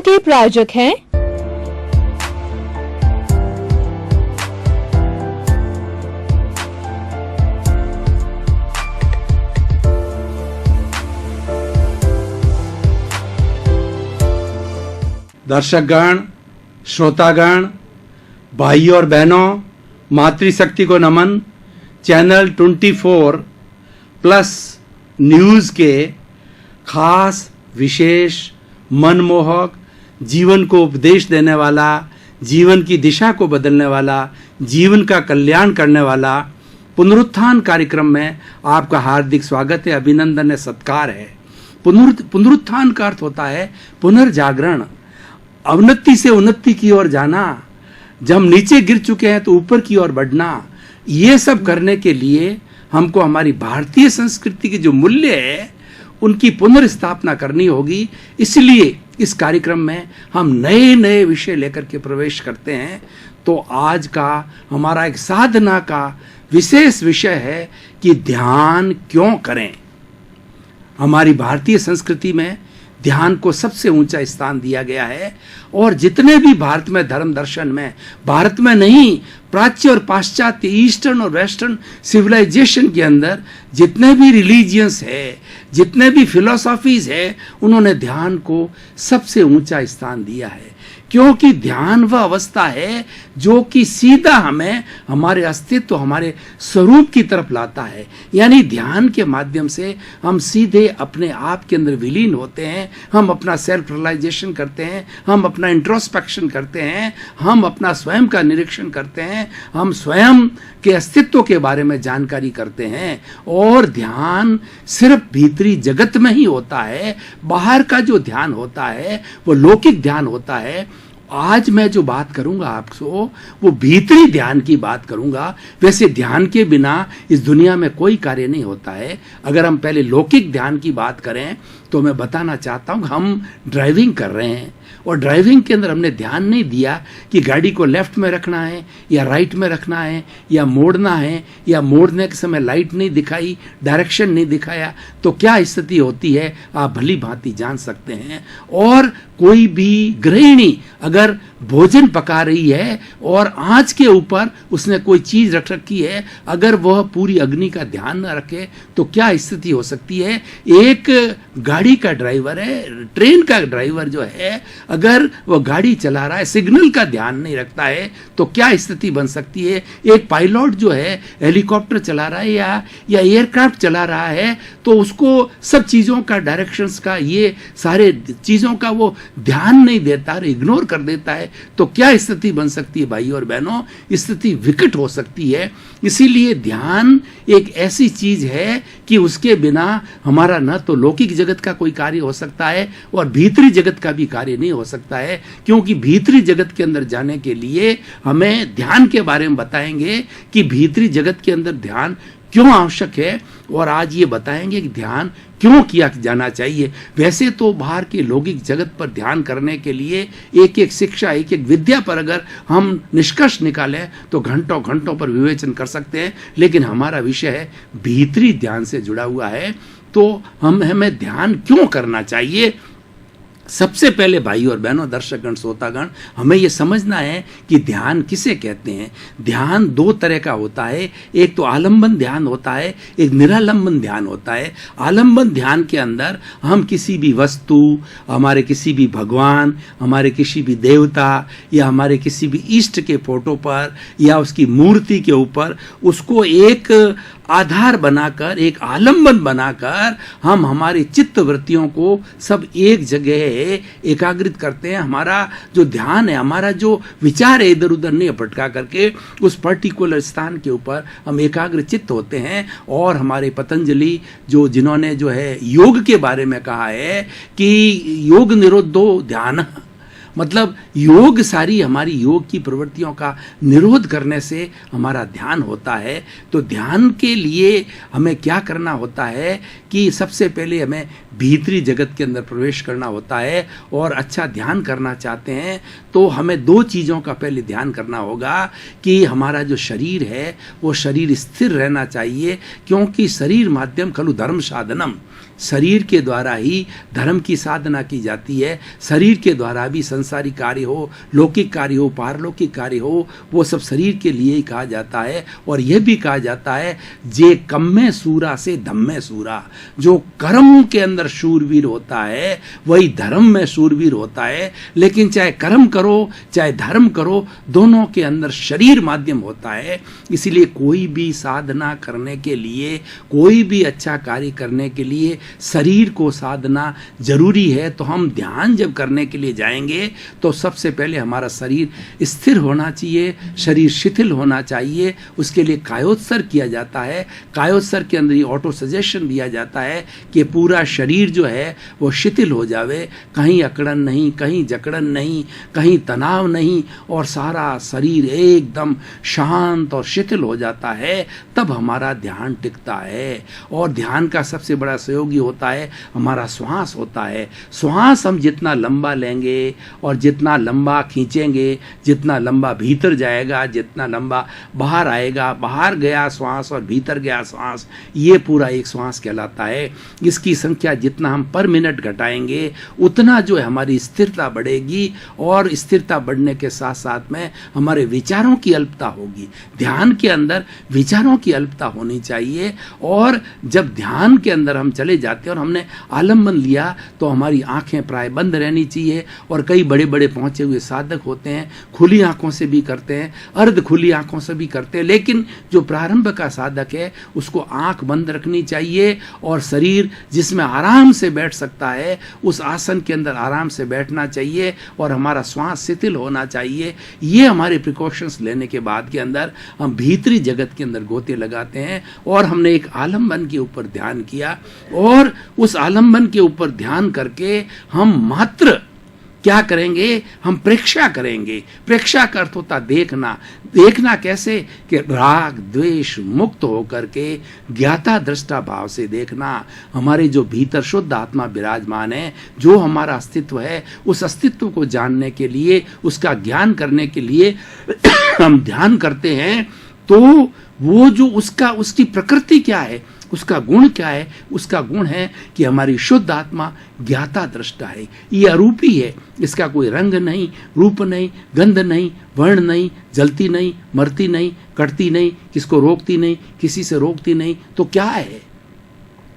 के प्रायोजक हैं दर्शकगण, श्रोतागण, भाई और बहनों, मातृशक्ति को नमन। चैनल 24 प्लस न्यूज़ के खास, विशेष, मनमोहक, जीवन को उपदेश देने वाला, जीवन की दिशा को बदलने वाला, जीवन का कल्याण करने वाला पुनरुत्थान कार्यक्रम में आपका हार्दिक स्वागत है, अभिनंदन है, सत्कार है। पुनरुत्थान का अर्थ होता है पुनर्जागरण, अवनति से उन्नति की ओर जाना। जब हम नीचे गिर चुके हैं तो ऊपर की ओर बढ़ना। ये सब करने के लिए हमको हमारी भारतीय संस्कृति के जो मूल्य है उनकी पुनर्स्थापना करनी होगी। इसलिए इस कार्यक्रम में हम नए नए विषय लेकर के प्रवेश करते हैं। तो आज का हमारा एक साधना का विशेष विषय है कि ध्यान क्यों करें। हमारी भारतीय संस्कृति में ध्यान को सबसे ऊंचा स्थान दिया गया है और जितने भी भारत में धर्म दर्शन में, भारत में नहीं, प्राच्य और पाश्चात्य, ईस्टर्न और वेस्टर्न सिविलाइजेशन के अंदर जितने भी रिलीजियंस है, जितने भी फिलोसॉफीज है, उन्होंने ध्यान को सबसे ऊंचा स्थान दिया है। क्योंकि ध्यान वह अवस्था है जो कि सीधा हमें हमारे अस्तित्व, हमारे स्वरूप की तरफ लाता है। यानी ध्यान के माध्यम से हम सीधे अपने आप के अंदर विलीन होते हैं, हम अपना सेल्फ रियलाइजेशन करते हैं, हम अपना इंट्रोस्पेक्शन करते हैं, हम अपना स्वयं का निरीक्षण करते हैं, हम स्वयं के अस्तित्व के बारे में जानकारी करते हैं। और ध्यान सिर्फ भीतरी जगत में ही होता है, बाहर का जो ध्यान होता है वो लौकिक ध्यान होता है। आज मैं जो बात करूंगा आपको वो भीतरी ध्यान की बात करूंगा। वैसे ध्यान के बिना इस दुनिया में कोई कार्य नहीं होता है। अगर हम पहले लौकिक ध्यान की बात करें तो मैं बताना चाहता हूं, हम ड्राइविंग कर रहे हैं और ड्राइविंग के अंदर हमने ध्यान नहीं दिया कि गाड़ी को लेफ्ट में रखना है या राइट में रखना है या मोड़ना है, या मोड़ने के समय लाइट नहीं दिखाई, डायरेक्शन नहीं दिखाया, तो क्या स्थिति होती है आप भली भांति जान सकते हैं। और कोई भी गृहिणी अगर भोजन पका रही है और आंच के ऊपर उसने कोई चीज रख रखी है, अगर वह पूरी अग्नि का ध्यान न रखे तो क्या स्थिति हो सकती है। एक गाड़ी का ड्राइवर है, ट्रेन का ड्राइवर जो है, अगर वह गाड़ी चला रहा है, सिग्नल का ध्यान नहीं रखता है तो क्या स्थिति बन सकती है। एक पायलट जो है हेलीकॉप्टर चला रहा है या एयरक्राफ्ट चला रहा है तो उसको सब चीज़ों का, डायरेक्शंस का, ये सारे चीज़ों का वो ध्यान नहीं देता, इग्नोर कर देता है तो क्या स्थिति बन सकती है भाई और बहनों, स्थिति विकट हो सकती है। इसीलिए ध्यान एक ऐसी चीज है कि उसके बिना हमारा न तो लौकिक जगत का कोई कार्य हो सकता है और भीतरी जगत का भी कार्य नहीं हो सकता है। क्योंकि भीतरी जगत के अंदर जाने के लिए हमें ध्यान के बारे में बताएंगे कि भीतरी जगत के अंदर ध्यान क्यों आवश्यक है, और आज ये बताएंगे कि ध्यान क्यों किया जाना चाहिए। वैसे तो बाहर के लौकिक जगत पर ध्यान करने के लिए एक एक शिक्षा, एक एक विद्या पर अगर हम निष्कर्ष निकालें तो घंटों घंटों पर विवेचन कर सकते हैं, लेकिन हमारा विषय है भीतरी ध्यान से जुड़ा हुआ है। तो हमें ध्यान क्यों करना चाहिए। सबसे पहले भाई और बहनों, दर्शकगण, श्रोतागण, हमें यह समझना है कि ध्यान किसे कहते हैं। ध्यान दो तरह का होता है, एक तो आलंबन ध्यान होता है, एक निरालंबन ध्यान होता है। आलंबन ध्यान के अंदर हम किसी भी वस्तु, हमारे किसी भी भगवान, हमारे किसी भी देवता या हमारे किसी भी इष्ट के फोटो पर या उसकी मूर्ति के ऊपर उसको एक आधार बनाकर, एक आलंबन बनाकर हम हमारी चित्त वृत्तियों को सब एक जगह एकाग्रित करते हैं। हमारा जो ध्यान है, हमारा जो विचार है, इधर उधर नहीं भटका करके उस पर्टिकुलर स्थान के ऊपर हम एकाग्र चित्त होते हैं। और हमारे पतंजलि जिन्होंने जो है योग के बारे में कहा है कि योग निरोधो ध्यान, मतलब योग, सारी हमारी योग की प्रवृत्तियों का निरोध करने से हमारा ध्यान होता है। तो ध्यान के लिए हमें क्या करना होता है कि सबसे पहले हमें भीतरी जगत के अंदर प्रवेश करना होता है। और अच्छा ध्यान करना चाहते हैं तो हमें दो चीज़ों का पहले ध्यान करना होगा कि हमारा जो शरीर है वो शरीर स्थिर रहना चाहिए, क्योंकि शरीर माध्यम खलु धर्म साधनम, शरीर के द्वारा ही धर्म की साधना की जाती है। शरीर के द्वारा भी संसारिक कार्य हो, लौकिक कार्य हो, पारलौकिक कार्य हो, वो सब शरीर के लिए ही कहा जाता है। और यह भी कहा जाता है जे कम में सूरा से धम में सूरा, जो कर्म के अंदर शूरवीर होता है वही धर्म में शूरवीर होता है। लेकिन चाहे कर्म करो चाहे धर्म करो, दोनों के अंदर शरीर माध्यम होता है। इसीलिए कोई भी साधना करने के लिए, कोई भी अच्छा कार्य करने के लिए शरीर को साधना जरूरी है। तो हम ध्यान जब करने के लिए जाएंगे तो सबसे पहले हमारा शरीर स्थिर होना चाहिए, शरीर शिथिल होना चाहिए। उसके लिए कायोत्सर किया जाता है। कायोत्सर के अंदर ऑटो सजेशन दिया जाता है कि पूरा शरीर जो है वो शिथिल हो जावे, कहीं अकड़न नहीं, कहीं जकड़न नहीं, कहीं तनाव नहीं, और सारा शरीर एकदम शांत और शिथिल हो जाता है। तब हमारा ध्यान टिकता है। और ध्यान का सबसे बड़ा सहयोगी होता है हमारा श्वास होता है। श्वास हम जितना लंबा लेंगे और जितना लंबा खींचेंगे, जितना लंबा भीतर जाएगा, जितना लंबा बाहर आएगा, बाहर गया श्वास और भीतर गया श्वास, ये पूरा एक श्वास कहलाता है। इसकी संख्या जितना हम पर मिनट घटाएंगे उतना जो है हमारी स्थिरता बढ़ेगी, और स्थिरता बढ़ने के साथ साथ में हमारे विचारों की अल्पता होगी। ध्यान के अंदर विचारों की अल्पता होनी चाहिए। और जब ध्यान के अंदर हम चले जाते हैं और हमने आलम्बन लिया तो हमारी आंखें प्राय बंद रहनी चाहिए। और कई बड़े बड़े पहुंचे हुए साधक होते हैं, खुली आंखों से भी करते हैं, अर्ध खुली आंखों से भी करते हैं। लेकिन जो प्रारंभ का साधक है उसको आंख बंद रखनी चाहिए और शरीर जिसमें आराम से बैठ सकता है उस आसन के अंदर आराम से बैठना चाहिए और हमारा श्वास शिथिल होना चाहिए। ये हमारे प्रिकॉशंस लेने के बाद के अंदर हम भीतरी जगत के अंदर गोते लगाते हैं। और हमने एक आलम्बन के ऊपर ध्यान किया, और उस आलम्बन के ऊपर ध्यान करके हम मात्र क्या करेंगे, हम प्रेक्षा करेंगे। प्रेक्षा का अर्थ होता देखना। देखना कैसे कि राग द्वेष मुक्त होकर के ज्ञाता दृष्टा भाव से देखना। हमारे जो भीतर शुद्ध आत्मा विराजमान है, जो हमारा अस्तित्व है, उस अस्तित्व को जानने के लिए, उसका ज्ञान करने के लिए हम ध्यान करते हैं। तो वो जो उसकी प्रकृति क्या है, उसका गुण क्या है, उसका गुण है कि हमारी शुद्ध आत्मा ज्ञाता दृष्टा है। ये अरूपी है, इसका कोई रंग नहीं, रूप नहीं, गंध नहीं, वर्ण नहीं, जलती नहीं, मरती नहीं, कटती नहीं, किसको रोकती नहीं, किसी से रोकती नहीं। तो क्या है?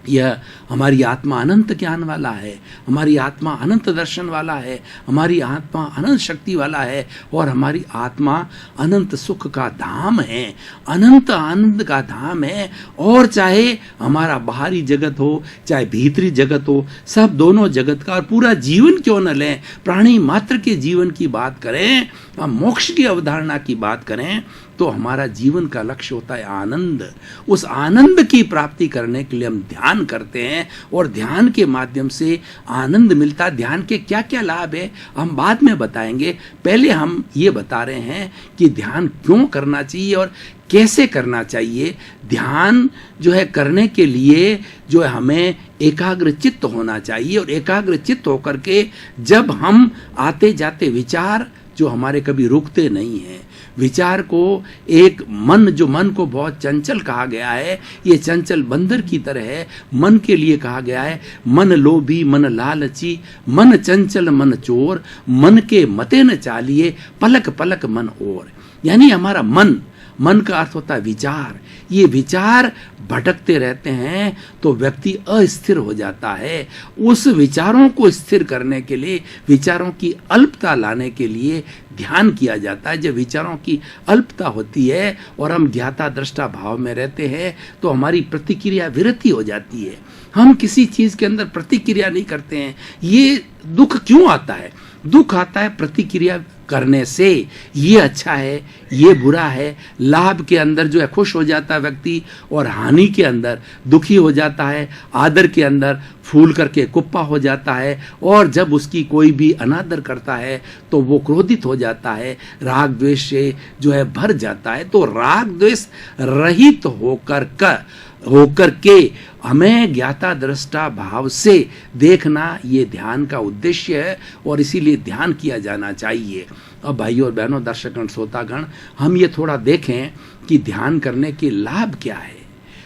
यह हमारी आत्मा अनंत ज्ञान वाला है, हमारी आत्मा अनंत दर्शन वाला है, हमारी आत्मा अनंत शक्ति वाला है, और हमारी आत्मा अनंत सुख का धाम है, अनंत आनंद का धाम है। और चाहे हमारा बाहरी जगत हो चाहे भीतरी जगत हो, सब दोनों जगत का और पूरा जीवन क्यों न लें, प्राणी मात्र के जीवन की बात करें, हम मोक्ष की अवधारणा की बात करें, तो हमारा जीवन का लक्ष्य होता है आनंद। उस आनंद की प्राप्ति करने के लिए हम ध्यान करते हैं, और ध्यान के माध्यम से आनंद मिलता है। ध्यान के क्या क्या लाभ है हम बाद में बताएंगे। पहले हम ये बता रहे हैं कि ध्यान क्यों करना चाहिए और कैसे करना चाहिए। ध्यान जो है करने के लिए जो है हमें एकाग्र चित्त होना चाहिए, और एकाग्र चित्त होकर के जब हम आते जाते विचार जो हमारे कभी रुकते नहीं हैं, विचार को एक मन को बहुत चंचल कहा गया है, ये चंचल बंदर की तरह है। मन के लिए कहा गया है मन लोभी मन लालची, मन चंचल मन चोर, मन के मते न चालिए, पलक पलक मन और। यानी हमारा मन का अर्थ होता है विचार। ये विचार भटकते रहते हैं तो व्यक्ति अस्थिर हो जाता है। उस विचारों को स्थिर करने के लिए, विचारों की अल्पता लाने के लिए ध्यान किया जाता है। जब विचारों की अल्पता होती है और हम ज्ञाता दृष्टा भाव में रहते हैं तो हमारी प्रतिक्रिया विरति हो जाती है। हम किसी चीज के अंदर प्रतिक्रिया नहीं करते हैं। ये दुख क्यों आता है? दुख आता है प्रतिक्रिया करने से। ये अच्छा है, ये बुरा है। लाभ के अंदर जो है खुश हो जाता है व्यक्ति, और हानि के अंदर दुखी हो जाता है। आदर के अंदर फूल करके कुप्पा हो जाता है, और जब उसकी कोई भी अनादर करता है तो वो क्रोधित हो जाता है, राग द्वेष से जो है भर जाता है। तो राग द्वेष रहित होकर के हमें ज्ञाता दृष्टा भाव से देखना, ये ध्यान का उद्देश्य है, और इसीलिए ध्यान किया जाना चाहिए। अब भाइयों और बहनों, दर्शकगण, श्रोतागण, हम ये थोड़ा देखें कि ध्यान करने के लाभ क्या है।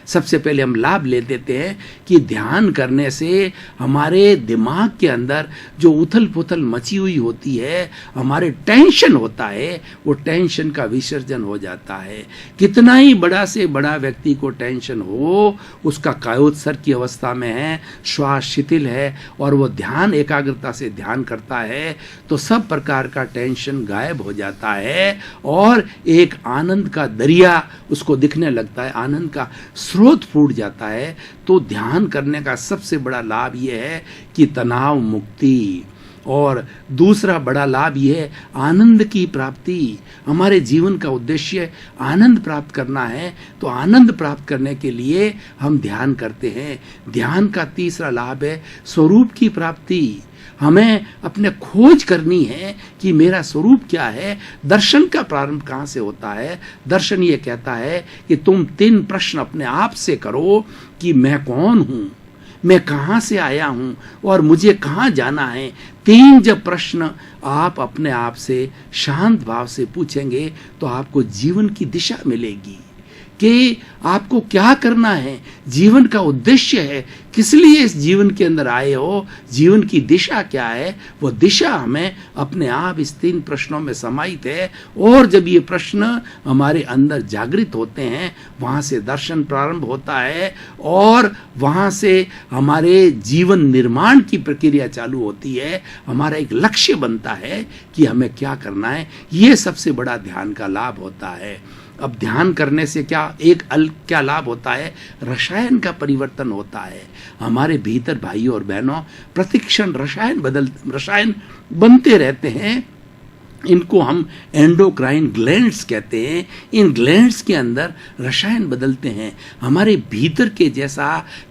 सबसे पहले हम लाभ ले लेते हैं कि ध्यान करने से हमारे दिमाग के अंदर जो उथल पुथल मची हुई होती है, हमारे टेंशन होता है, वो टेंशन का विसर्जन हो जाता है। कितना ही बड़ा से बड़ा व्यक्ति को टेंशन हो, उसका कायोत्सर्ग की अवस्था में है, श्वास शिथिल है और वो ध्यान एकाग्रता से ध्यान करता है तो सब प्रकार का टेंशन गायब हो जाता है और एक आनंद का दरिया उसको दिखने लगता है, आनंद का स्रोत फूट जाता है। तो ध्यान करने का सबसे बड़ा लाभ ये है कि तनाव मुक्ति, और दूसरा बड़ा लाभ यह है आनंद की प्राप्ति। हमारे जीवन का उद्देश्य आनंद प्राप्त करना है, तो आनंद प्राप्त करने के लिए हम ध्यान करते हैं। ध्यान का तीसरा लाभ है स्वरूप की प्राप्ति। हमें अपने खोज करनी है कि मेरा स्वरूप क्या है। दर्शन का प्रारंभ कहाँ से होता है? दर्शन ये कहता है कि तुम 3 प्रश्न अपने आप से करो कि मैं कौन हूँ, मैं कहाँ से आया हूँ और मुझे कहाँ जाना है। 3 जब प्रश्न आप अपने आप से शांत भाव से पूछेंगे तो आपको जीवन की दिशा मिलेगी कि आपको क्या करना है, जीवन का उद्देश्य है, किस लिए इस जीवन के अंदर आए हो, जीवन की दिशा क्या है। वो दिशा हमें अपने आप इस 3 प्रश्नों में समाहित है और जब ये प्रश्न हमारे अंदर जागृत होते हैं, वहाँ से दर्शन प्रारंभ होता है और वहाँ से हमारे जीवन निर्माण की प्रक्रिया चालू होती है। हमारा एक लक्ष्य बनता है कि हमें क्या करना है। ये सबसे बड़ा ध्यान का लाभ होता है। अब ध्यान करने से क्या लाभ होता है? रसायन का परिवर्तन होता है हमारे भीतर। भाइयों और बहनों, प्रतिक्षण रसायन बनते रहते हैं। इनको हम एंडोक्राइन ग्लैंड्स कहते हैं। इन ग्लैंड्स के अंदर रसायन बदलते हैं। हमारे भीतर के जैसा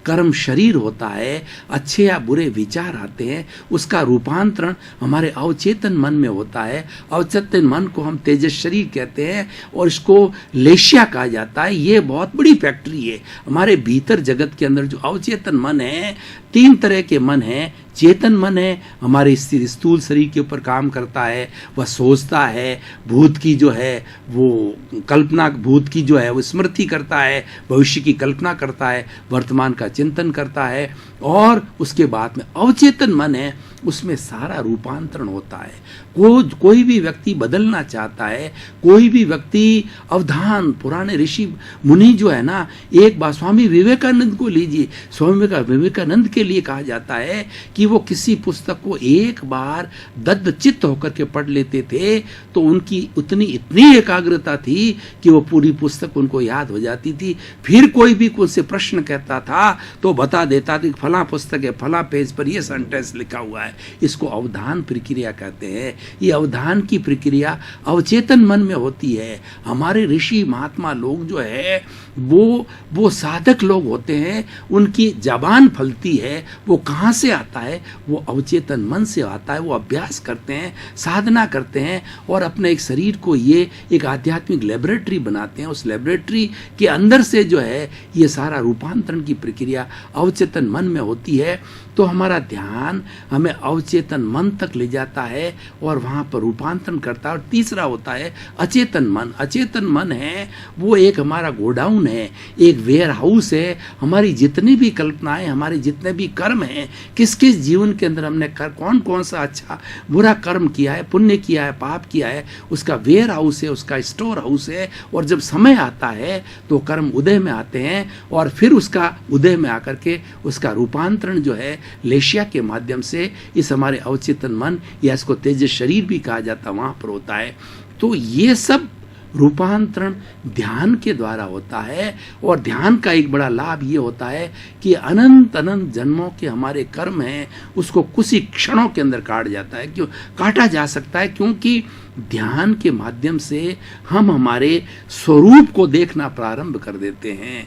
कर्म शरीर होता है, अच्छे या बुरे विचार आते हैं, उसका रूपांतरण हमारे अवचेतन मन में होता है। अवचेतन मन को हम तेजस शरीर कहते हैं और इसको लेशिया कहा जाता है। ये बहुत बड़ी फैक्ट्री है। हमारे भीतर जगत के अंदर जो अवचेतन मन है, 3 तरह के मन हैं। चेतन मन है, हमारे स्थूल शरीर के ऊपर काम करता है, वह सोचता है, भूत की जो है वो कल्पना, भूत की जो है वो स्मृति करता है, भविष्य की कल्पना करता है, वर्तमान का चिंतन करता है। और उसके बाद में अवचेतन मन है, उसमें सारा रूपांतरण होता है। कोई भी व्यक्ति बदलना चाहता है, कोई भी व्यक्ति अवधान, पुराने ऋषि मुनि जो है ना, एक बार स्वामी विवेकानंद को लीजिए। स्वामी विवेकानंद के लिए कहा जाता है कि वो किसी पुस्तक को एक बार दत्तचित्त होकर के पढ़ लेते थे तो उनकी इतनी एकाग्रता थी कि वो पूरी पुस्तक उनको याद हो जाती थी। फिर कोई भी उनसे प्रश्न कहता था तो बता देता था कि फला पुस्तक है, फला पेज पर ये सेंटेंस लिखा हुआ है। इसको अवधान प्रक्रिया कहते हैं। ये अवधान की प्रक्रिया अवचेतन मन में होती है। हमारे ऋषि महात्मा लोग जो है वो साधक लोग होते हैं, उनकी जबान फलती है। वो कहाँ से आता है? वो अवचेतन मन से आता है। वो अभ्यास करते हैं, साधना करते हैं और अपने एक शरीर को ये एक आध्यात्मिक लेबोरेटरी बनाते हैं। उस लेबोरेटरी के अंदर से जो है ये सारा रूपांतरण की प्रक्रिया अवचेतन मन में होती है। तो हमारा ध्यान हमें अवचेतन मन तक ले जाता है और वहाँ पर रूपांतरण करता है। और तीसरा होता है अचेतन मन। अचेतन मन है वो एक हमारा गोडाउन है, एक वेयर हाउस है। हमारी जितनी भी कल्पनाएं, हमारे जितने भी कर्म हैं, किस किस जीवन के अंदर हमने कौन कौन सा अच्छा बुरा कर्म किया है, पुण्य किया है, पाप किया है, उसका वेयर हाउस है, उसका स्टोर हाउस है। और जब समय आता है तो कर्म उदय में आते हैं और फिर उसका उदय में आकर के उसका रूपांतरण जो है लेशिया के माध्यम से इस हमारे अवचेतन मन या इसको तेजस शरीर भी कहा जाता है, वहां पर होता है। तो ये सब रूपांतरण ध्यान के द्वारा होता है। और ध्यान का एक बड़ा लाभ ये होता है कि अनंत अनंत जन्मों के हमारे कर्म हैं उसको कुछ ही क्षणों के अंदर काटा जा सकता है, क्योंकि ध्यान के माध्यम से हम हमारे स्वरूप को देखना प्रारंभ कर देते हैं।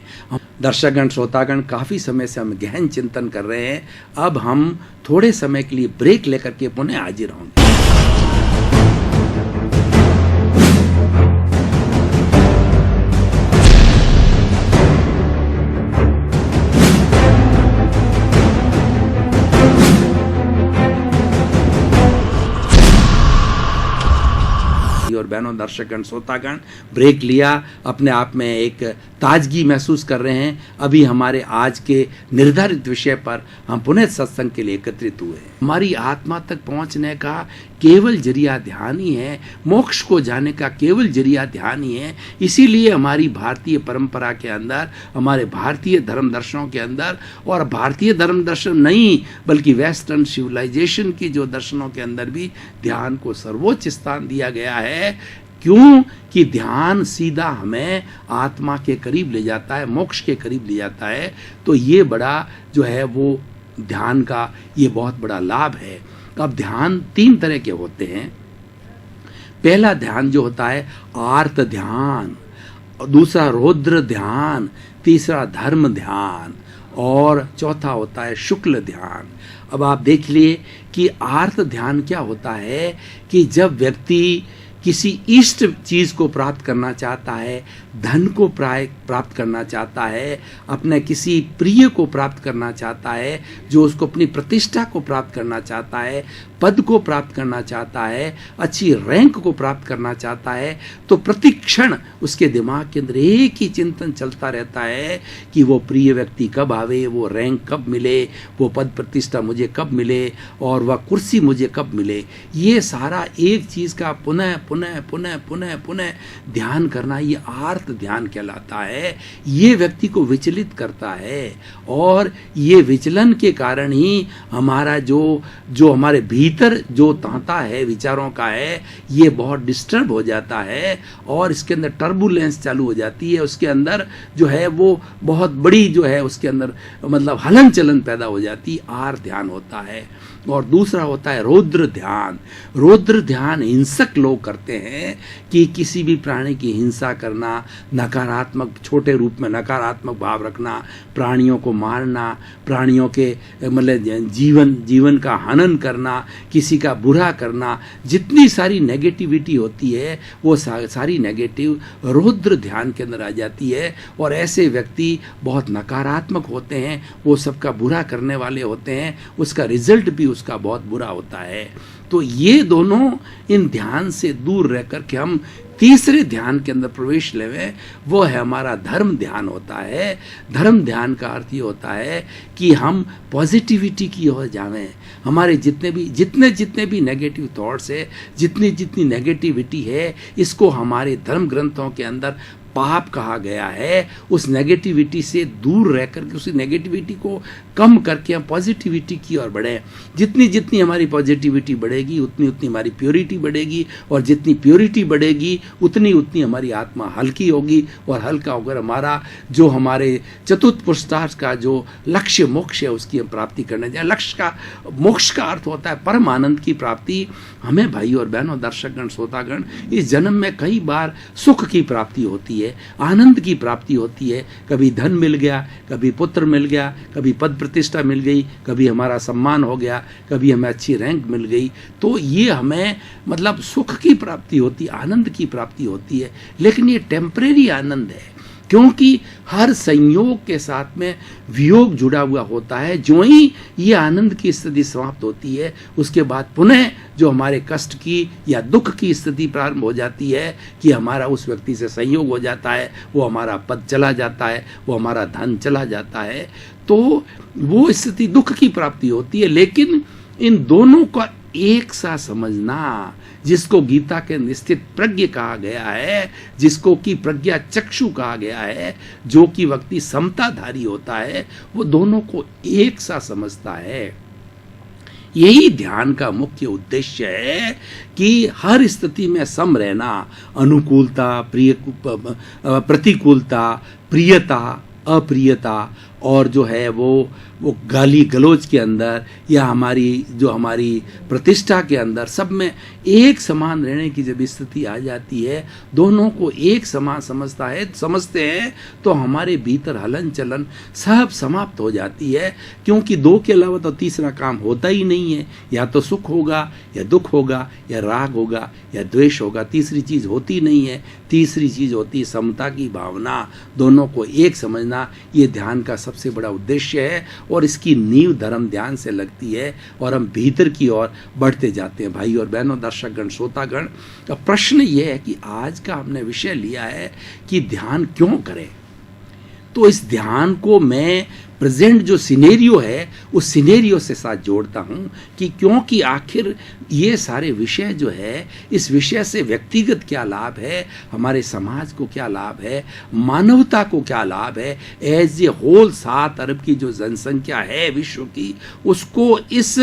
दर्शकगण, श्रोतागण, काफ़ी समय से हम गहन चिंतन कर रहे हैं। अब हम थोड़े समय के लिए ब्रेक लेकर के पुनः हाजिर होंगे। और बहनों, दर्शकगण, श्रोतागण, ब्रेक लिया, अपने आप में एक ताजगी महसूस कर रहे हैं। अभी हमारे आज के निर्धारित विषय पर हम पुनः सत्संग के लिए एकत्रित हुए। हमारी आत्मा तक पहुंचने का केवल जरिया ध्यान ही है, मोक्ष को जाने का केवल जरिया ध्यान ही है। इसीलिए हमारी भारतीय परंपरा के अंदर, हमारे भारतीय धर्म दर्शनों के अंदर, और भारतीय धर्म दर्शन नहीं बल्कि वेस्टर्न सिविलाइजेशन की जो दर्शनों के अंदर भी ध्यान को सर्वोच्च स्थान दिया गया है। क्यों? कि ध्यान सीधा हमें आत्मा के करीब ले जाता है, मोक्ष के करीब ले जाता है। तो ये बड़ा जो है वो ध्यान का ये बहुत बड़ा लाभ है। अब ध्यान 3 तरह के होते हैं। पहला ध्यान जो होता है आर्त ध्यान, दूसरा रौद्र ध्यान, तीसरा धर्म ध्यान, और चौथा होता है शुक्ल ध्यान। अब आप देख लिए कि आर्त ध्यान क्या होता है कि जब व्यक्ति किसी इष्ट चीज को प्राप्त करना चाहता है, धन को प्राप्त करना चाहता है, अपने किसी प्रिय को प्राप्त करना चाहता है, जो उसको अपनी प्रतिष्ठा को प्राप्त करना चाहता है, पद को प्राप्त करना चाहता है, अच्छी रैंक को प्राप्त करना चाहता है, तो प्रतिक्षण उसके दिमाग के अंदर एक ही चिंतन चलता रहता है कि वो प्रिय व्यक्ति कब आवे, वो रैंक कब मिले, वो पद प्रतिष्ठा मुझे कब मिले, और वह कुर्सी मुझे कब मिले। ये सारा एक चीज का पुनः पुनः पुनः पुनः पुनः ध्यान करना, ये आर्त ध्यान कहलाता है। ये व्यक्ति को विचलित करता है, और ये विचलन के कारण ही हमारा जो हमारे भीतर जो तांता है विचारों का है, ये बहुत डिस्टर्ब हो जाता है, और इसके अंदर टर्बुलेंस चालू हो जाती है। उसके अंदर जो है वो बहुत बड़ी जो है उसके अंदर मतलब हलन चलन पैदा हो जाती है। आर्त ध्यान होता है। और दूसरा होता है रौद्र ध्यान। रौद्र ध्यान हिंसक लोग करते हैं कि किसी भी प्राणी की हिंसा करना, नकारात्मक, छोटे रूप में नकारात्मक भाव रखना, प्राणियों को मारना, प्राणियों के मतलब जीवन का हनन करना, किसी का बुरा करना, जितनी सारी नेगेटिविटी होती है वो सारी नेगेटिव रौद्र ध्यान के अंदर आ जाती है। और ऐसे व्यक्ति बहुत नकारात्मक होते हैं, वो सबका बुरा करने वाले होते हैं, उसका रिजल्ट भी उसका बहुत बुरा होता है। तो ये दोनों इन ध्यान से दूर रह कर के हम तीसरे ध्यान के अंदर प्रवेश लेवे, वो है हमारा धर्म ध्यान होता है। धर्म ध्यान का अर्थ ये होता है कि हम पॉजिटिविटी की ओर जावें। हमारे जितने भी नेगेटिव थॉट्स है, जितनी नेगेटिविटी है, इसको हमारे धर्म ग्रंथों के अंदर पाप कहा गया है। उस नेगेटिविटी से दूर रह करके उस नेगेटिविटी को कम करके हम पॉजिटिविटी की ओर बढ़े। जितनी हमारी पॉजिटिविटी बढ़ेगी उतनी हमारी प्योरिटी बढ़ेगी, और जितनी प्योरिटी बढ़ेगी उतनी हमारी आत्मा हल्की होगी, और हल्का होकर हमारा जो हमारे चतुर्थ पुरुषार्थ का जो लक्ष्य मोक्ष है उसकी हम प्राप्ति करने जाए। मोक्ष का अर्थ होता है परम आनंद की प्राप्ति। हमें भाई और बहनों, दर्शकगण, श्रोतागण, इस जन्म में कई बार सुख की प्राप्ति होती है, आनंद की प्राप्ति होती है। कभी धन मिल गया, कभी पुत्र मिल गया, कभी पद प्रतिष्ठा मिल गई, कभी हमारा सम्मान हो गया, कभी हमें अच्छी रैंक मिल गई। तो ये हमें मतलब सुख की प्राप्ति होती है, आनंद की प्राप्ति होती है। लेकिन ये टेम्परेरी आनंद है, क्योंकि हर संयोग के साथ में वियोग जुड़ा हुआ होता है। जो ही ये आनंद की स्थिति समाप्त होती है, उसके बाद पुनः जो हमारे कष्ट की या दुख की स्थिति प्रारंभ हो जाती है कि हमारा उस व्यक्ति से संयोग हो जाता है, वो हमारा पद चला जाता है, वो हमारा धन चला जाता है, तो वो स्थिति दुख की प्राप्ति होती है। लेकिन इन दोनों का एक सा समझना, जिसको गीता के निश्चित प्रज्ञ कहा गया है, जिसको कि प्रज्ञा चक्षु कहा गया है, जो कि व्यक्ति समताधारी होता है, वो दोनों को एक सा समझता है। यही ध्यान का मुख्य उद्देश्य है कि हर स्थिति में सम रहना, अनुकूलता, प्रतिकूलता, प्रियता, अप्रियता, और जो है वो गाली गलौज के अंदर या हमारी प्रतिष्ठा के अंदर सब में एक समान रहने की जब स्थिति आ जाती है, दोनों को एक समान समझते हैं, तो हमारे भीतर हलन चलन सब समाप्त हो जाती है। क्योंकि दो के अलावा तो तीसरा काम होता ही नहीं है। या तो सुख होगा, या दुख होगा, या राग होगा, या द्वेष होगा, तीसरी चीज होती नहीं है। तीसरी चीज होती है समता की भावना, दोनों को एक समझना। ये ध्यान का सबसे बड़ा उद्देश्य है और इसकी नींव धर्म ध्यान से लगती है और हम भीतर की ओर बढ़ते जाते हैं। भाई और बहनों, दर्शकगण, श्रोतागण, अब प्रश्न ये है कि आज का हमने विषय लिया है कि ध्यान क्यों करें। तो इस ध्यान को मैं प्रेजेंट जो सिनेरियो है उस सिनेरियो से साथ जोड़ता हूं कि क्योंकि आखिर ये सारे विषय जो है, इस विषय से व्यक्तिगत क्या लाभ है, हमारे समाज को क्या लाभ है, मानवता को क्या लाभ है, एज ए होल 7 अरब की जो जनसंख्या है विश्व की, उसको इस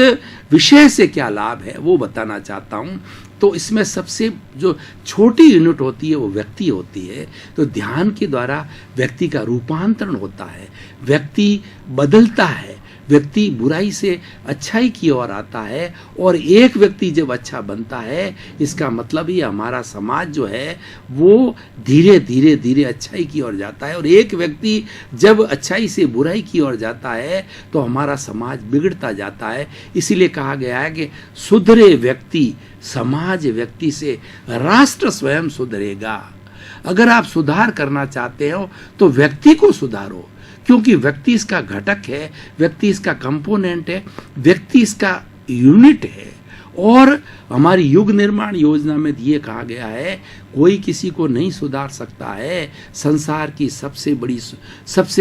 विषय से क्या लाभ है वो बताना चाहता हूं। तो इसमें सबसे जो छोटी यूनिट होती है वो व्यक्ति होती है। तो ध्यान के द्वारा व्यक्ति का रूपांतरण होता है, व्यक्ति बदलता है, व्यक्ति बुराई से अच्छाई की ओर आता है और एक व्यक्ति जब अच्छा बनता है इसका मतलब ही हमारा समाज जो है वो धीरे धीरे धीरे अच्छाई की ओर जाता है। और एक व्यक्ति जब अच्छाई से बुराई की ओर जाता है तो हमारा समाज बिगड़ता जाता है। इसीलिए कहा गया है कि सुधरे व्यक्ति, समाज व्यक्ति से राष्ट्र स्वयं सुधरेगा। अगर आप सुधार करना चाहते हो तो व्यक्ति को सुधारो, क्योंकि व्यक्ति इसका घटक है, व्यक्ति इसका कंपोनेंट है, व्यक्ति इसका यूनिट है। और हमारी युग निर्माण योजना में ये कहा गया है कोई किसी को नहीं सुधार सकता है। संसार की सबसे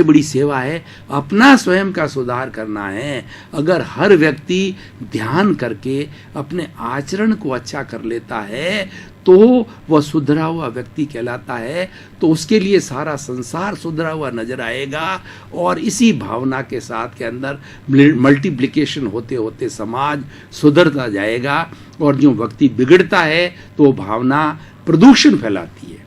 बड़ी सेवा है अपना स्वयं का सुधार करना है। अगर हर व्यक्ति ध्यान करके अपने आचरण को अच्छा कर लेता है तो वह सुधरा हुआ व्यक्ति कहलाता है। तो उसके लिए सारा संसार सुधरा हुआ नजर आएगा और इसी भावना के साथ के अंदर मल्टीप्लिकेशन होते होते समाज सुधरता जाएगा। और जो व्यक्ति बिगड़ता है तो भावना प्रदूषण फैलाती है।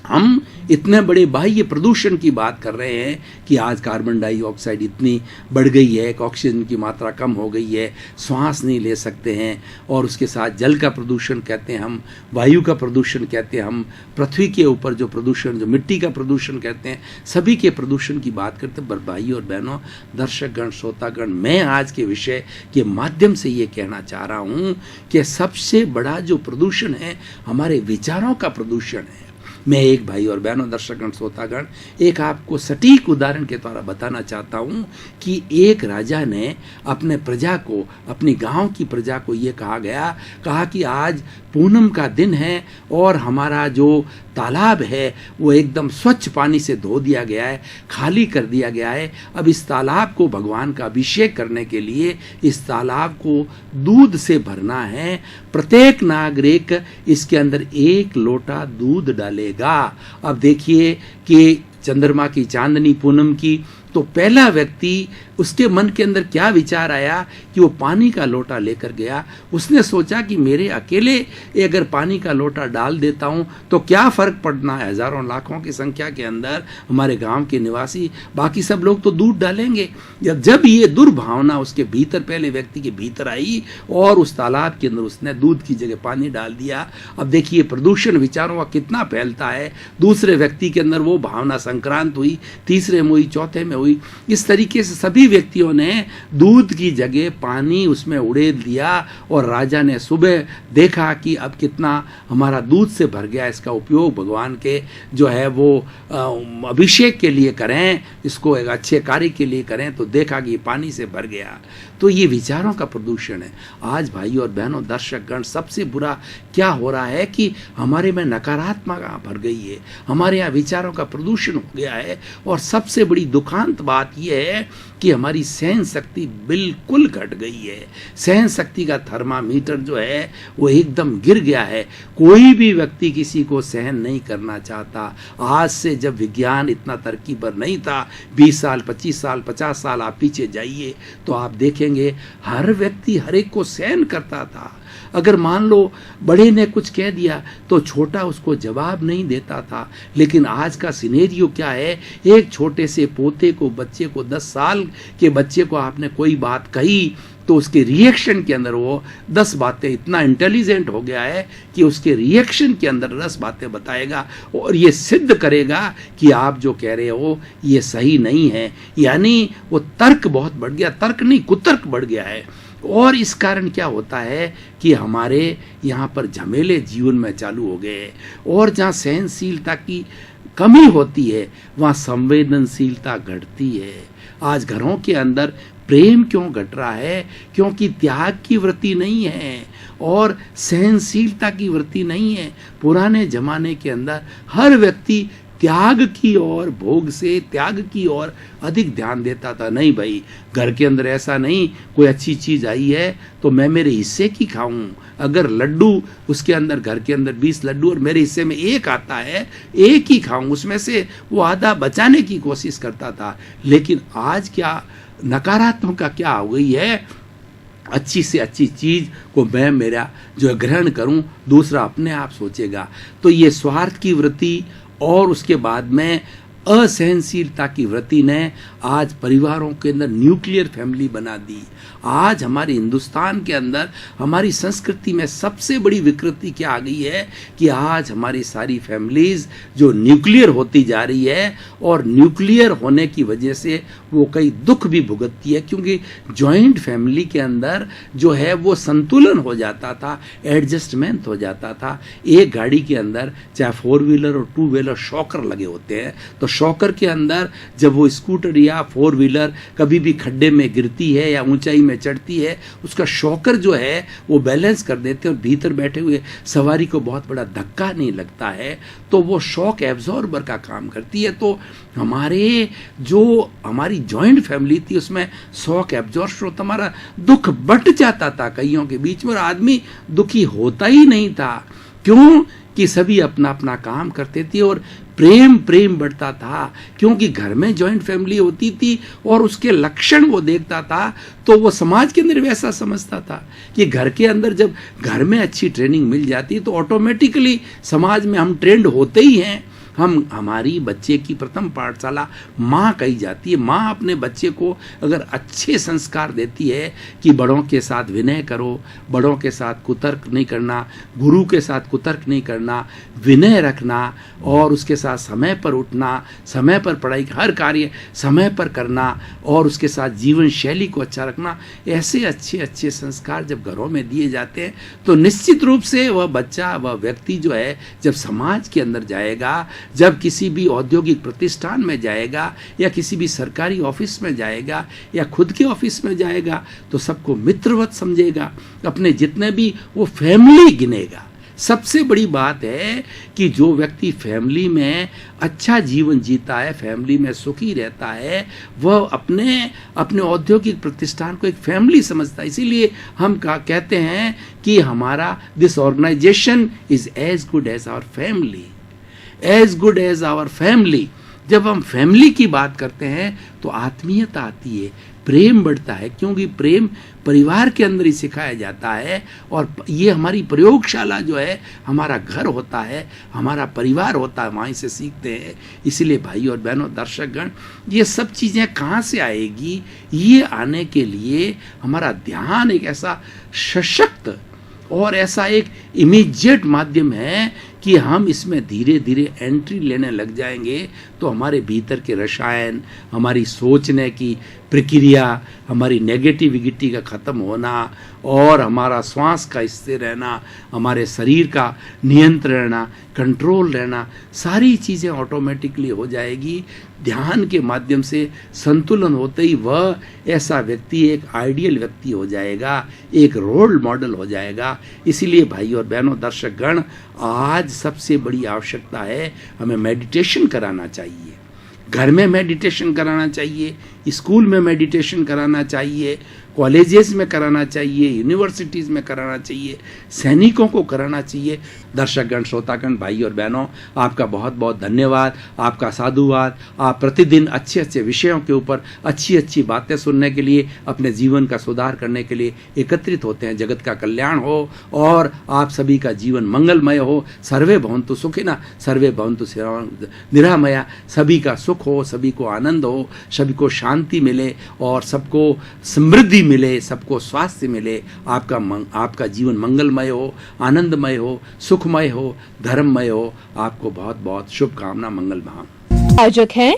हम इतने बड़े बाह्य प्रदूषण की बात कर रहे हैं कि आज कार्बन डाइऑक्साइड इतनी बढ़ गई है, ऑक्सीजन की मात्रा कम हो गई है, श्वास नहीं ले सकते हैं। और उसके साथ जल का प्रदूषण कहते हैं हम, वायु का प्रदूषण कहते हैं हम, पृथ्वी के ऊपर जो प्रदूषण, जो मिट्टी का प्रदूषण कहते हैं, सभी के प्रदूषण की बात करते हैं। पर भाई और बहनों, दर्शकगण, श्रोतागण, मैं आज के विषय के माध्यम से ये कहना चाह रहा हूँ कि सबसे बड़ा जो प्रदूषण है हमारे विचारों का प्रदूषण है। मैं एक भाई और बहनों, दर्शकगण, श्रोतागण, एक आपको सटीक उदाहरण के द्वारा बताना चाहता हूँ कि एक राजा ने अपने प्रजा को, अपनी गांव की प्रजा को ये कहा कि आज पूनम का दिन है और हमारा जो तालाब है वो एकदम स्वच्छ पानी से धो दिया गया है, खाली कर दिया गया है। अब इस तालाब को भगवान का अभिषेक करने के लिए इस तालाब को दूध से भरना है। प्रत्येक नागरिक इसके अंदर 1 लोटा दूध डालेगा। अब देखिए कि चंद्रमा की चांदनी पूनम की, तो पहला व्यक्ति, उसके मन के अंदर क्या विचार आया कि वो पानी का लोटा लेकर गया। उसने सोचा कि मेरे अकेले अगर पानी का लोटा डाल देता हूं तो क्या फर्क पड़ना है, हजारों लाखों की संख्या के अंदर हमारे गांव के निवासी, बाकी सब लोग तो दूध डालेंगे। जब ये दुर्भावना उसके भीतर, पहले व्यक्ति के भीतर आई और उस तालाब के अंदर उसने दूध की जगह पानी डाल दिया। अब देखिए प्रदूषण विचारों का कितना फैलता है। दूसरे व्यक्ति के अंदर वो भावना संक्रांत हुई, तीसरे में हुई, चौथे में हुई। इस तरीके से सभी व्यक्तियों ने दूध की जगह पानी उसमें उड़ेल दिया और राजा ने सुबह देखा कि अब कितना हमारा दूध से भर गया, इसका उपयोग भगवान के जो है वो अभिषेक के लिए करें, इसको एक अच्छे कार्य के लिए करें। तो देखा कि ये पानी से भर गया। तो ये विचारों का प्रदूषण है। आज भाई और बहनों, दर्शकगण, सबसे बुरा क्या हो रहा है कि हमारे में नकारात्मकता भर गई है, हमारे यहाँ विचारों का प्रदूषण हो गया है। और सबसे बड़ी दुखांत बात यह है कि हमारी सहन शक्ति बिल्कुल घट गई है। सहन शक्ति का थर्मामीटर जो है वो एकदम गिर गया है। कोई भी व्यक्ति किसी को सहन नहीं करना चाहता। आज से जब विज्ञान इतना तरक्की पर नहीं था, 20 साल, 25 साल, 50 साल आप पीछे जाइए तो आप देखेंगे हर व्यक्ति हर एक को सहन करता था। अगर मान लो बड़े ने कुछ कह दिया तो छोटा उसको जवाब नहीं देता था। लेकिन आज का सिनेरियो क्या है, एक छोटे से पोते को, बच्चे को, 10 साल के बच्चे को आपने कोई बात कही तो उसके रिएक्शन के अंदर वो 10 बातें, इतना इंटेलिजेंट हो गया है कि उसके रिएक्शन के अंदर 10 बातें बताएगा और ये सिद्ध करेगा कि आप जो कह रहे हो ये सही नहीं है। यानी वो तर्क बहुत बढ़ गया, तर्क नहीं कुतर्क बढ़ गया है। और इस कारण क्या होता है कि हमारे यहाँ पर झमेले जीवन में चालू हो गए और जहाँ सहनशीलता की कमी होती है वहाँ संवेदनशीलता घटती है। आज घरों के अंदर प्रेम क्यों घट रहा है? क्योंकि त्याग की वृत्ति नहीं है और सहनशीलता की वृत्ति नहीं है। पुराने जमाने के अंदर हर व्यक्ति त्याग की ओर, भोग से त्याग की ओर अधिक ध्यान देता था। नहीं भाई, घर के अंदर ऐसा नहीं, कोई अच्छी चीज आई है तो मैं मेरे हिस्से की खाऊं। अगर लड्डू उसके अंदर, घर के अंदर 20 लड्डू और मेरे हिस्से में एक आता है, एक ही खाऊं, उसमें से वो आधा बचाने की कोशिश करता था। लेकिन आज क्या नकारात्मकता क्या हो गई है? अच्छी से अच्छी चीज को मैं मेरा जो ग्रहण करूं, दूसरा अपने आप सोचेगा। तो ये स्वार्थ की वृत्ति और उसके बाद में असहनशीलता की वृत्ति ने आज परिवारों के अंदर न्यूक्लियर फैमिली बना दी। आज हमारे हिंदुस्तान के अंदर, हमारी संस्कृति में सबसे बड़ी विकृति क्या आ गई है कि आज हमारी सारी फैमिलीज जो न्यूक्लियर होती जा रही है और न्यूक्लियर होने की वजह से वो कई दुख भी भुगतती है। क्योंकि जॉइंट फैमिली के अंदर जो है वो संतुलन हो जाता था, एडजस्टमेंट हो जाता था। एक गाड़ी के अंदर चाहे 4 व्हीलर और 2 व्हीलर शॉकर लगे होते हैं, तो शॉकर के अंदर जब वो स्कूटर या 4 व्हीलर कभी भी खड्डे में गिरती है या ऊंचाई में चढ़ती है, उसका शॉकर जो है वो बैलेंस कर देते हैं और भीतर बैठे हुए सवारी को बहुत बड़ा धक्का नहीं लगता है, तो वो शॉक एब्जॉर्बर का काम करती है। तो हमारी जॉइंट फैमिली थी, उसमें शॉक एब्जॉर्बर होता, हमारा दुख बट जाता था कईयों के बीच में और आदमी दुखी होता ही नहीं था। क्यों? कि सभी अपना अपना काम करते थे और प्रेम बढ़ता था। क्योंकि घर में जॉइंट फैमिली होती थी और उसके लक्षण वो देखता था, तो वो समाज के अंदर वैसा समझता था कि घर के अंदर जब घर में अच्छी ट्रेनिंग मिल जाती तो ऑटोमेटिकली समाज में हम ट्रेंड होते ही हैं। हमारी बच्चे की प्रथम पाठशाला माँ कही जाती है। माँ अपने बच्चे को अगर अच्छे संस्कार देती है कि बड़ों के साथ विनय करो, बड़ों के साथ कुतर्क नहीं करना, गुरु के साथ कुतर्क नहीं करना, विनय रखना और उसके साथ समय पर उठना, समय पर पढ़ाई हर कार्य समय पर करना और उसके साथ जीवन शैली को अच्छा रखना, ऐसे अच्छे अच्छे संस्कार जब घरों में दिए जाते हैं तो निश्चित रूप से वह बच्चा, वह व्यक्ति जो है जब समाज के अंदर जाएगा, जब किसी भी औद्योगिक प्रतिष्ठान में जाएगा या किसी भी सरकारी ऑफिस में जाएगा या खुद के ऑफिस में जाएगा, तो सबको मित्रवत समझेगा, अपने जितने भी वो फैमिली गिनेगा। सबसे बड़ी बात है कि जो व्यक्ति फैमिली में अच्छा जीवन जीता है, फैमिली में सुखी रहता है, वह अपने औद्योगिक प्रतिष्ठान को एक फैमिली समझता है। इसीलिए हम कहते हैं कि हमारा this organization is as good as our family, as good as our family. जब हम फैमिली की बात करते हैं तो आत्मीयता आती है, प्रेम बढ़ता है, क्योंकि प्रेम परिवार के अंदर ही सिखाया जाता है। और ये हमारी प्रयोगशाला जो है हमारा घर होता है, हमारा परिवार होता है, वहीं से सीखते हैं। इसलिए भाई और बहनों, दर्शकगण, ये सब चीज़ें कहाँ से आएगी? ये आने के लिए हमारा ध्यान एक ऐसा सशक्त और ऐसा एक इमीडिएट माध्यम है कि हम इसमें धीरे धीरे एंट्री लेने लग जाएंगे तो हमारे भीतर के रसायन, हमारी सोचने की प्रक्रिया, हमारी नेगेटिविटी का ख़त्म होना और हमारा श्वास का स्थिर रहना, हमारे शरीर का नियंत्रण रहना, कंट्रोल रहना, सारी चीज़ें ऑटोमेटिकली हो जाएगी। ध्यान के माध्यम से संतुलन होते ही वह ऐसा व्यक्ति एक आइडियल व्यक्ति हो जाएगा, एक रोल मॉडल हो जाएगा। इसीलिए भाई और बहनों, दर्शकगण, आज सबसे बड़ी आवश्यकता है हमें मेडिटेशन कराना चाहिए। घर में मेडिटेशन कराना चाहिए, स्कूल में मेडिटेशन कराना चाहिए, कॉलेजेस में कराना चाहिए, यूनिवर्सिटीज़ में कराना चाहिए, सैनिकों को कराना चाहिए। दर्शकगण, श्रोतागण, भाई और बहनों, आपका बहुत बहुत धन्यवाद, आपका साधुवाद। आप प्रतिदिन अच्छे अच्छे विषयों के ऊपर अच्छी अच्छी बातें सुनने के लिए, अपने जीवन का सुधार करने के लिए एकत्रित होते हैं। जगत का कल्याण हो और आप सभी का जीवन मंगलमय हो। सर्वे भवन्तु सुखिनः, सर्वे भवन्तु निरामया। सभी का सुख हो, सभी को आनंद हो, सभी को शांति मिले और सबको समृद्धि मिले, सबको स्वास्थ्य मिले। आपका जीवन मंगलमय हो, आनंदमय हो, सुखमय हो, धर्ममय हो। आपको बहुत बहुत शुभकामना, मंगल भाव। आयोजक हैं